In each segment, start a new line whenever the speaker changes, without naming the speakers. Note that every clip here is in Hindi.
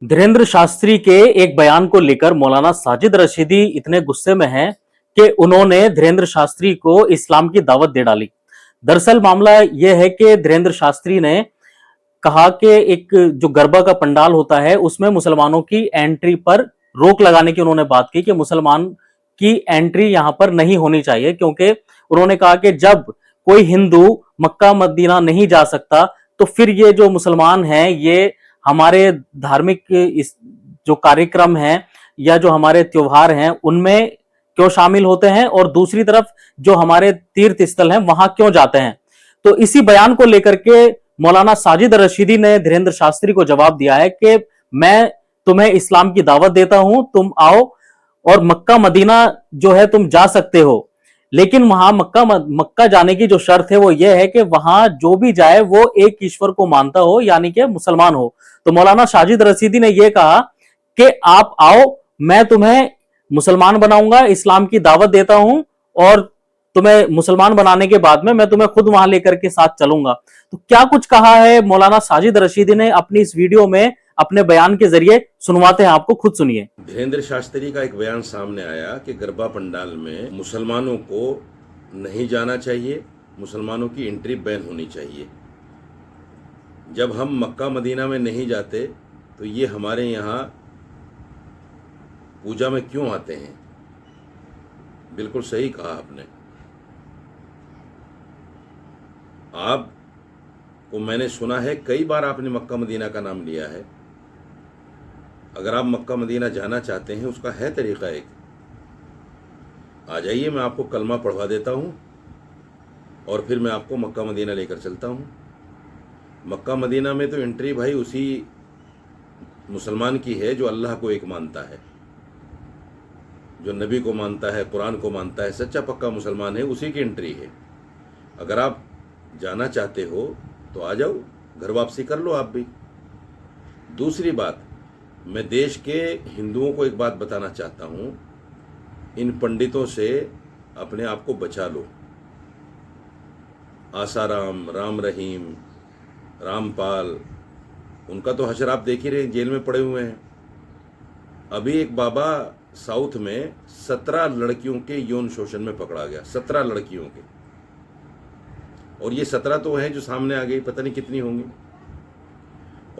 धीरेन्द्र शास्त्री के एक बयान को लेकर मौलाना साजिद रशीदी इतने गुस्से में हैं कि उन्होंने धीरेन्द्र शास्त्री को इस्लाम की दावत दे डाली। दरअसल मामला यह है कि धीरेन्द्र शास्त्री ने कहा कि एक जो गरबा का पंडाल होता है उसमें मुसलमानों की एंट्री पर रोक लगाने की उन्होंने बात की कि मुसलमान की एंट्री यहां पर नहीं होनी चाहिए, क्योंकि उन्होंने कहा कि जब कोई हिंदू मक्का मदीना नहीं जा सकता तो फिर ये जो मुसलमान हैं ये हमारे धार्मिक इस जो कार्यक्रम हैं या जो हमारे त्योहार हैं उनमें क्यों शामिल होते हैं और दूसरी तरफ जो हमारे तीर्थ स्थल हैं वहां क्यों जाते हैं। तो इसी बयान को लेकर के मौलाना साजिद रशीदी ने धीरेन्द्र शास्त्री को जवाब दिया है कि मैं तुम्हें इस्लाम की दावत देता हूं, तुम आओ और मक्का मदीना जो है तुम जा सकते हो, लेकिन वहां मक्का जाने की जो शर्त है वो ये है कि वहां जो भी जाए वो एक ईश्वर को मानता हो, यानी कि मुसलमान हो। तो मौलाना साजिद रशीदी ने यह कहा कि आप आओ, मैं तुम्हें मुसलमान बनाऊंगा, इस्लाम की दावत देता हूं और तुम्हें मुसलमान बनाने के बाद में मैं तुम्हें खुद वहां लेकर के साथ चलूंगा। तो क्या कुछ कहा है मौलाना साजिद रशीदी ने अपनी इस वीडियो में अपने बयान के जरिए, सुनवाते हैं आपको, खुद सुनिए।
धीरेन्द्र शास्त्री का एक बयान सामने आया कि गरबा पंडाल में मुसलमानों को नहीं जाना चाहिए, मुसलमानों की एंट्री बैन होनी चाहिए। जब हम मक्का मदीना में नहीं जाते तो ये हमारे यहाँ पूजा में क्यों आते हैं? बिल्कुल सही कहा आपने। आपको मैंने सुना है कई बार आपने मक्का मदीना का नाम लिया है। अगर आप मक्का मदीना जाना चाहते हैं उसका है तरीका एक, आ जाइए, मैं आपको कलमा पढ़वा देता हूँ और फिर मैं आपको मक्का मदीना लेकर चलता हूँ। मक्का मदीना में तो एंट्री भाई उसी मुसलमान की है जो अल्लाह को एक मानता है, जो नबी को मानता है, कुरान को मानता है, सच्चा पक्का मुसलमान है, उसी की एंट्री है। अगर आप जाना चाहते हो तो आ जाओ, घर वापसी कर लो आप भी। दूसरी बात, मैं देश के हिंदुओं को एक बात बताना चाहता हूँ, इन पंडितों से अपने आप को बचा लो। आसाराम, राम रहीम, रामपाल, उनका तो हशर आप देख ही रहे, जेल में पड़े हुए हैं। अभी एक बाबा साउथ में 17 लड़कियों के यौन शोषण में पकड़ा गया, 17 लड़कियों के, और ये 17 तो हैं जो सामने आ गई, पता नहीं कितनी होंगी।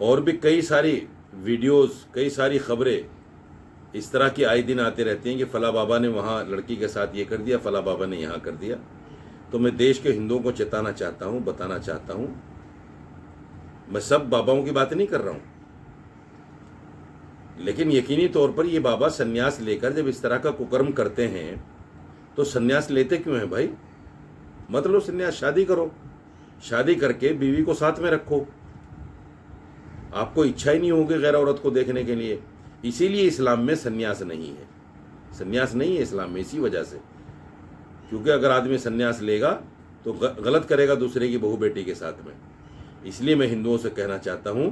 और भी कई सारी वीडियोस, कई सारी खबरें इस तरह की आए दिन आते रहती हैं कि फला बाबा ने वहाँ लड़की के साथ ये कर दिया, फला बाबा ने यहाँ कर दिया। तो मैं देश के हिंदुओं को चेताना चाहता हूँ, बताना चाहता हूँ, मैं सब बाबाओं की बात नहीं कर रहा हूँ, लेकिन यकीनी तौर पर ये बाबा सन्यास लेकर जब इस तरह का कुकर्म करते हैं तो सन्यास लेते क्यों हैं भाई? मत लो सन्यास, शादी करो, शादी करके बीवी को साथ में रखो। आपको इच्छा ही नहीं होगी गैर औरत को देखने के लिए। इसीलिए इस्लाम में सन्यास नहीं है, सन्यास नहीं है इस्लाम में, इसी वजह से, क्योंकि अगर आदमी सन्यास लेगा तो गलत करेगा दूसरे की बहू बेटी के साथ में। इसलिए मैं हिंदुओं से कहना चाहता हूँ,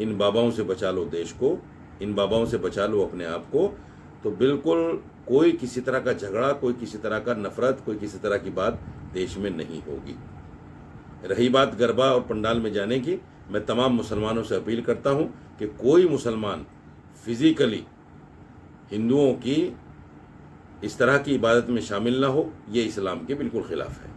इन बाबाओं से बचा लो देश को, इन बाबाओं से बचा लो अपने आप को। तो बिल्कुल कोई किसी तरह का झगड़ा, कोई किसी तरह का नफरत, कोई किसी तरह की बात देश में नहीं होगी। रही बात गरबा और पंडाल में जाने की, मैं तमाम मुसलमानों से अपील करता हूं कि कोई मुसलमान फिजिकली हिंदुओं की इस तरह की इबादत में शामिल ना हो। ये इस्लाम के बिल्कुल खिलाफ है।